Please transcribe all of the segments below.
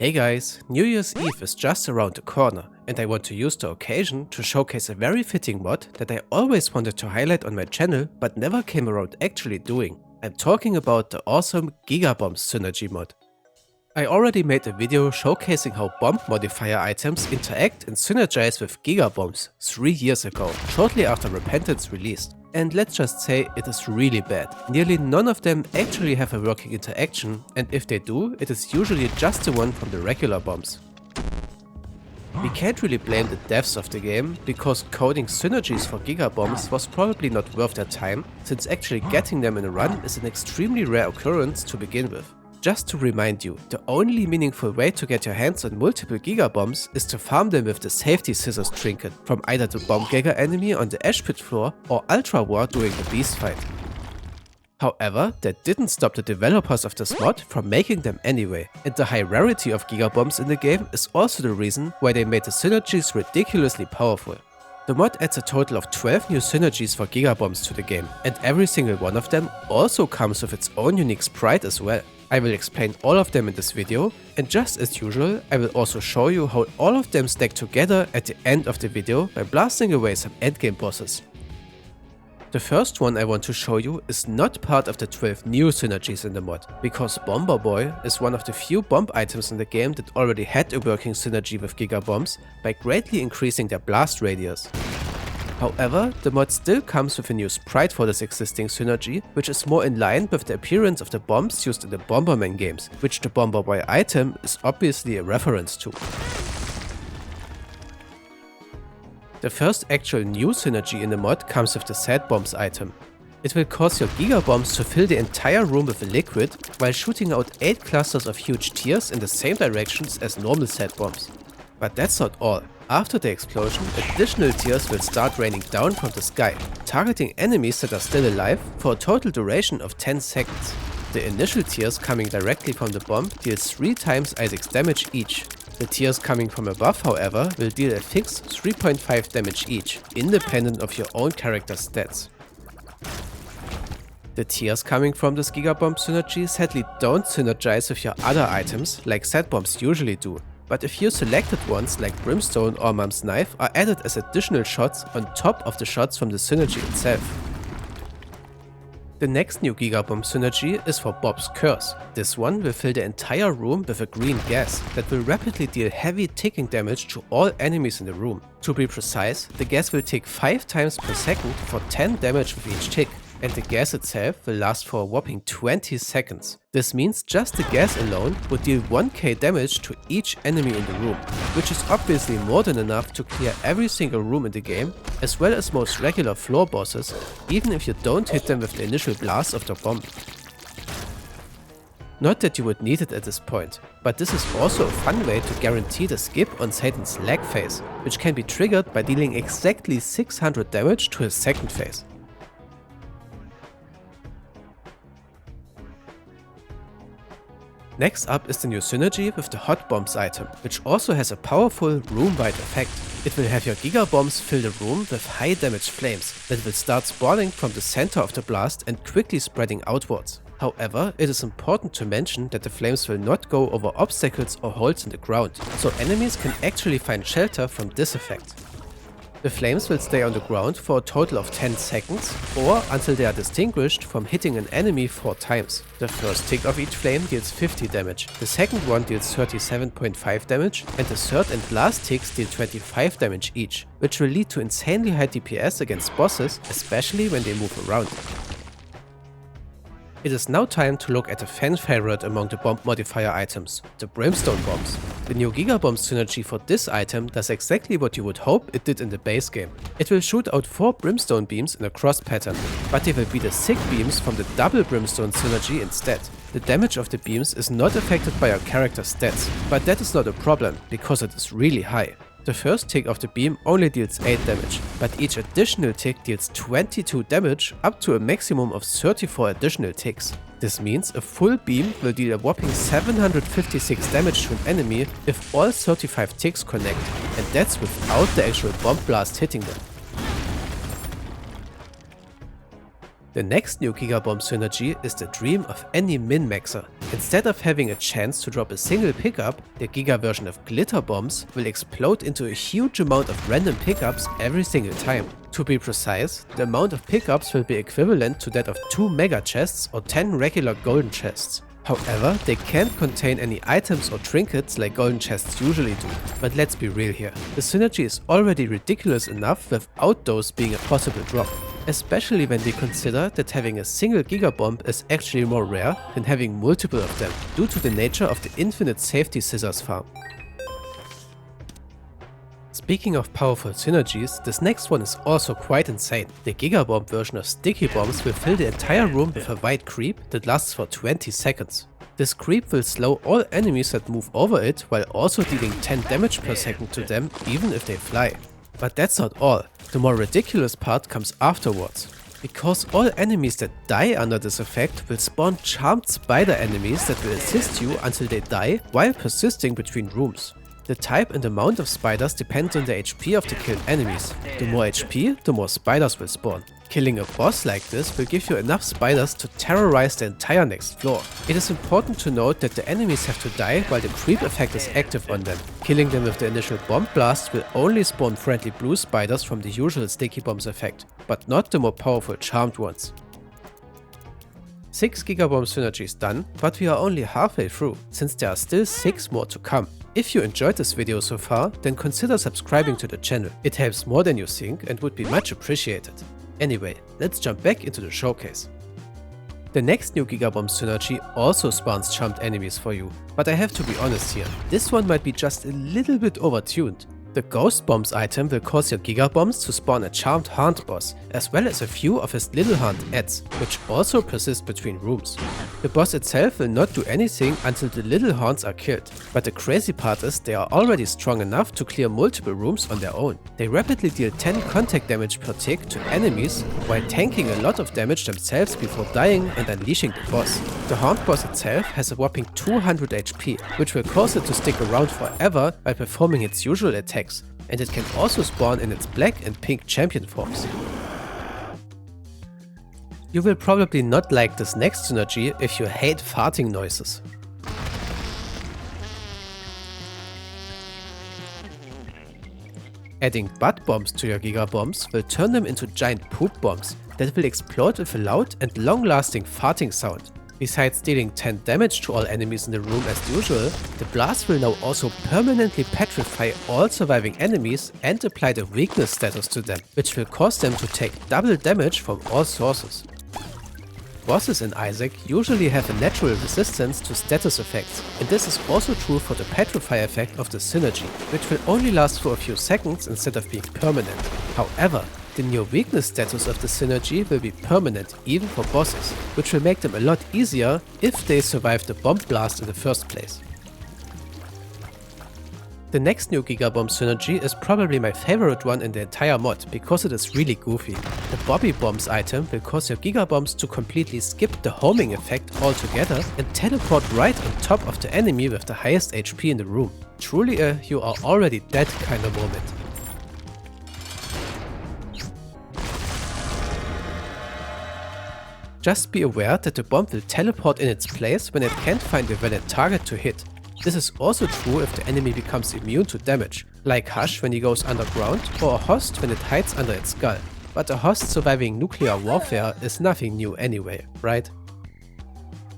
Hey guys, New Year's Eve is just around the corner and I want to use the occasion to showcase a very fitting mod that I always wanted to highlight on my channel but never came around actually doing. I'm talking about the awesome Giga Bombs Synergy mod. I already made a video showcasing how bomb modifier items interact and synergize with Giga Bombs 3 years ago, shortly after Repentance released. And let's just say it is really bad. Nearly none of them actually have a working interaction, and if they do, it is usually just the one from the regular bombs. We can't really blame the devs of the game, because coding synergies for Giga Bombs was probably not worth their time, since actually getting them in a run is an extremely rare occurrence to begin with. Just to remind you, the only meaningful way to get your hands on multiple Giga Bombs is to farm them with the Safety Scissors trinket from either the Bomb Giga enemy on the Ash Pit floor or Ultra War during the Beast fight. However, that didn't stop the developers of this mod from making them anyway, and the high rarity of Giga Bombs in the game is also the reason why they made the synergies ridiculously powerful. The mod adds a total of 12 new synergies for Giga Bombs to the game, and every single one of them also comes with its own unique sprite as well. I will explain all of them in this video, and just as usual, I will also show you how all of them stack together at the end of the video by blasting away some endgame bosses. The first one I want to show you is not part of the 12 new synergies in the mod, because Bomber Boy is one of the few bomb items in the game that already had a working synergy with Giga Bombs by greatly increasing their blast radius. However, the mod still comes with a new sprite for this existing synergy, which is more in line with the appearance of the bombs used in the Bomberman games, which the Bomber Boy item is obviously a reference to. The first actual new synergy in the mod comes with the Sad Bombs item. It will cause your Giga Bombs to fill the entire room with a liquid, while shooting out 8 clusters of huge tears in the same directions as normal Sad Bombs. But that's not all. After the explosion, additional tears will start raining down from the sky, targeting enemies that are still alive for a total duration of 10 seconds. The initial tears coming directly from the bomb deal 3 times I6 damage each. The tears coming from above, however, will deal a fixed 3.5 damage each, independent of your own character's stats. The tears coming from this Giga Bomb synergy sadly don't synergize with your other items like Sad Bombs usually do. But a few selected ones like Brimstone or Mom's Knife are added as additional shots on top of the shots from the synergy itself. The next new Giga Bomb synergy is for Bob's Curse. This one will fill the entire room with a green gas that will rapidly deal heavy ticking damage to all enemies in the room. To be precise, the gas will tick 5 times per second for 10 damage with each tick, and the gas itself will last for a whopping 20 seconds. This means just the gas alone would deal 1k damage to each enemy in the room, which is obviously more than enough to clear every single room in the game, as well as most regular floor bosses, even if you don't hit them with the initial blast of the bomb. Not that you would need it at this point, but this is also a fun way to guarantee the skip on Satan's lag phase, which can be triggered by dealing exactly 600 damage to his second phase. Next up is the new synergy with the Hot Bombs item, which also has a powerful room-wide effect. It will have your Giga Bombs fill the room with high damage flames that will start spawning from the center of the blast and quickly spreading outwards. However, it is important to mention that the flames will not go over obstacles or holes in the ground, so enemies can actually find shelter from this effect. The flames will stay on the ground for a total of 10 seconds, or until they are distinguished from hitting an enemy 4 times. The first tick of each flame deals 50 damage, the second one deals 37.5 damage, and the third and last ticks deal 25 damage each, which will lead to insanely high DPS against bosses, especially when they move around. It is now time to look at a fan favorite among the bomb modifier items, the Brimstone Bombs. The new Giga Bombs synergy for this item does exactly what you would hope it did in the base game. It will shoot out 4 Brimstone beams in a cross pattern, but they will be the sick beams from the double Brimstone synergy instead. The damage of the beams is not affected by your character's stats, but that is not a problem because it is really high. The first tick of the beam only deals 8 damage, but each additional tick deals 22 damage up to a maximum of 34 additional ticks. This means a full beam will deal a whopping 756 damage to an enemy if all 35 ticks connect, and that's without the actual bomb blast hitting them. The next new Giga Bomb synergy is the dream of any min-maxer. Instead of having a chance to drop a single pickup, the Giga version of glitter bombs will explode into a huge amount of random pickups every single time. To be precise, the amount of pickups will be equivalent to that of 2 mega chests or 10 regular golden chests. However, they can't contain any items or trinkets like golden chests usually do. But let's be real here, the synergy is already ridiculous enough without those being a possible drop. Especially when we consider that having a single Giga Bomb is actually more rare than having multiple of them, due to the nature of the infinite safety scissors farm. Speaking of powerful synergies, this next one is also quite insane. The Giga Bomb version of sticky bombs will fill the entire room with a white creep that lasts for 20 seconds. This creep will slow all enemies that move over it while also dealing 10 damage per second to them even if they fly. But that's not all. The more ridiculous part comes afterwards. Because all enemies that die under this effect will spawn charmed spider enemies that will assist you until they die while persisting between rooms. The type and amount of spiders depends on the HP of the killed enemies. The more HP, the more spiders will spawn. Killing a boss like this will give you enough spiders to terrorize the entire next floor. It is important to note that the enemies have to die while the creep effect is active on them. Killing them with the initial bomb blast will only spawn friendly blue spiders from the usual sticky bombs effect, but not the more powerful charmed ones. 6 Giga Bomb synergies done, but we are only halfway through, since there are still 6 more to come. If you enjoyed this video so far, then consider subscribing to the channel. It helps more than you think and would be much appreciated. Anyway, let's jump back into the showcase. The next new Giga Bomb synergy also spawns charmed enemies for you, but I have to be honest here, this one might be just a little bit overtuned. The Ghost Bombs item will cause your Giga Bombs to spawn a charmed Haunt boss, as well as a few of his little Haunt adds, which also persist between rooms. The boss itself will not do anything until the little Haunts are killed, but the crazy part is they are already strong enough to clear multiple rooms on their own. They rapidly deal 10 contact damage per tick to enemies, while tanking a lot of damage themselves before dying and unleashing the boss. The Haunt boss itself has a whopping 200 HP, which will cause it to stick around forever by performing its usual attacks, and it can also spawn in its black and pink champion forms. You will probably not like this next synergy if you hate farting noises. Adding butt bombs to your Giga Bombs will turn them into giant poop bombs that will explode with a loud and long-lasting farting sound. Besides dealing 10 damage to all enemies in the room as usual, the blast will now also permanently petrify all surviving enemies and apply the weakness status to them, which will cause them to take double damage from all sources. Bosses in Isaac usually have a natural resistance to status effects, and this is also true for the petrify effect of the synergy, which will only last for a few seconds instead of being permanent. However, the new weakness status of the synergy will be permanent even for bosses, which will make them a lot easier if they survive the bomb blast in the first place. The next new Giga Bomb synergy is probably my favorite one in the entire mod because it is really goofy. The Bobby Bombs item will cause your Giga Bombs to completely skip the homing effect altogether and teleport right on top of the enemy with the highest HP in the room. Truly a you are already dead kind of moment. Just be aware that the bomb will teleport in its place when it can't find a valid target to hit. This is also true if the enemy becomes immune to damage, like Hush when he goes underground or a host when it hides under its skull. But a host surviving nuclear warfare is nothing new anyway, right?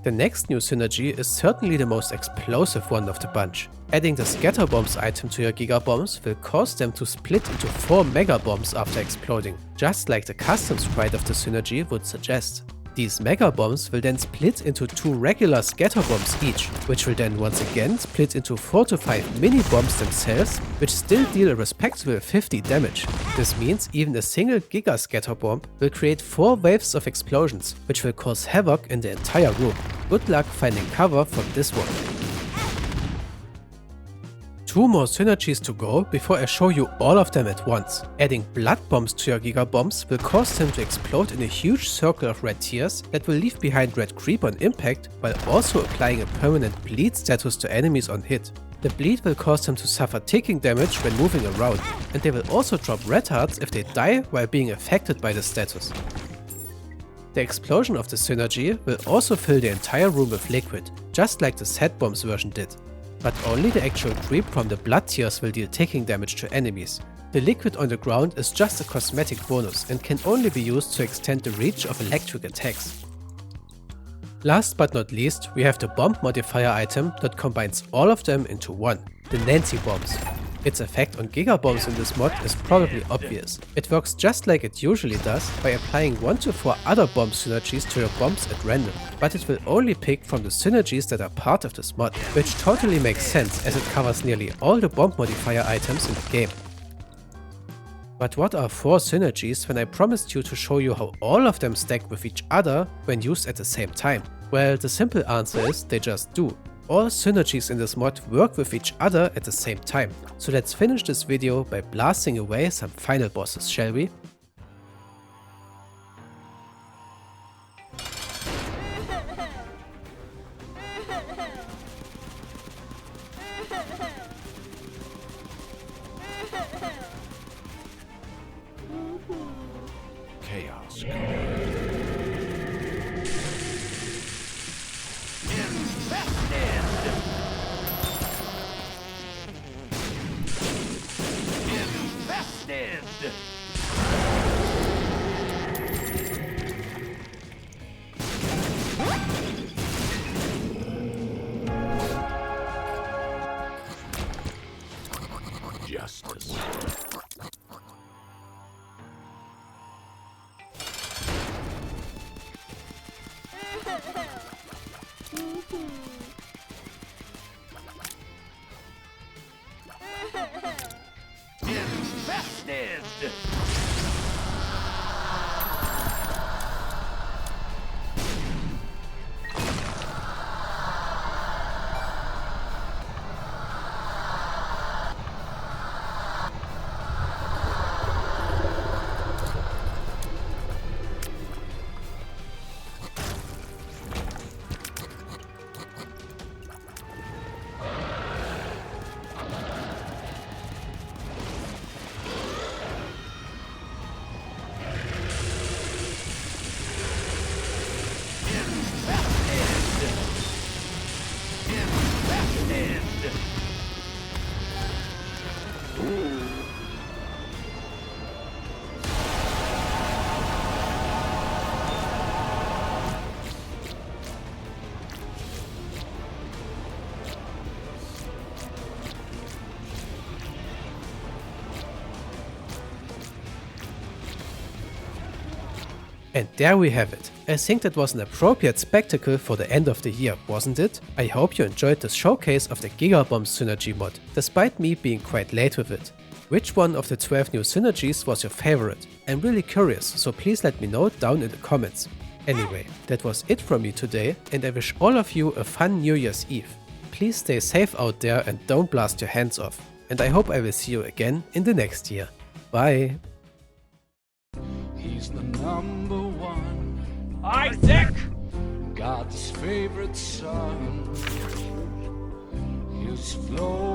The next new synergy is certainly the most explosive one of the bunch. Adding the Scatter Bombs item to your Giga Bombs will cause them to split into 4 Mega Bombs after exploding, just like the custom sprite of the synergy would suggest. These Mega Bombs will then split into 2 regular Scatter Bombs each, which will then once again split into 4 to 5 mini bombs themselves, which still deal a respectable 50 damage. This means even a single Giga Scatter Bomb will create 4 waves of explosions, which will cause havoc in the entire room. Good luck finding cover from this one. 2 more synergies to go before I show you all of them at once. Adding blood bombs to your Giga Bombs will cause them to explode in a huge circle of red tears that will leave behind red creep on impact, while also applying a permanent bleed status to enemies on hit. The bleed will cause them to suffer ticking damage when moving around, and they will also drop red hearts if they die while being affected by the status. The explosion of the synergy will also fill the entire room with liquid, just like the Set Bombs version did. But only the actual creep from the blood tears will deal ticking damage to enemies. The liquid on the ground is just a cosmetic bonus and can only be used to extend the reach of electric attacks. Last but not least, we have the bomb modifier item that combines all of them into one, the Nancy Bombs. Its effect on Giga Bombs in this mod is probably obvious. It works just like it usually does by applying 1 to 4 other bomb synergies to your bombs at random, but it will only pick from the synergies that are part of this mod, which totally makes sense as it covers nearly all the bomb modifier items in the game. But what are 4 synergies when I promised you to show you how all of them stack with each other when used at the same time? Well, the simple answer is they just do. All synergies in this mod work with each other at the same time. So let's finish this video by blasting away some final bosses, shall we? Chaos. Justice. Infested! And there we have it. I think that was an appropriate spectacle for the end of the year, wasn't it? I hope you enjoyed this showcase of the Giga Bombs Synergy mod, despite me being quite late with it. Which one of the 12 new synergies was your favorite? I'm really curious, so please let me know down in the comments. Anyway, that was it from me today, and I wish all of you a fun New Year's Eve. Please stay safe out there and don't blast your hands off. And I hope I will see you again in the next year. Bye! He's the number one, Isaac! God's favorite son. His flow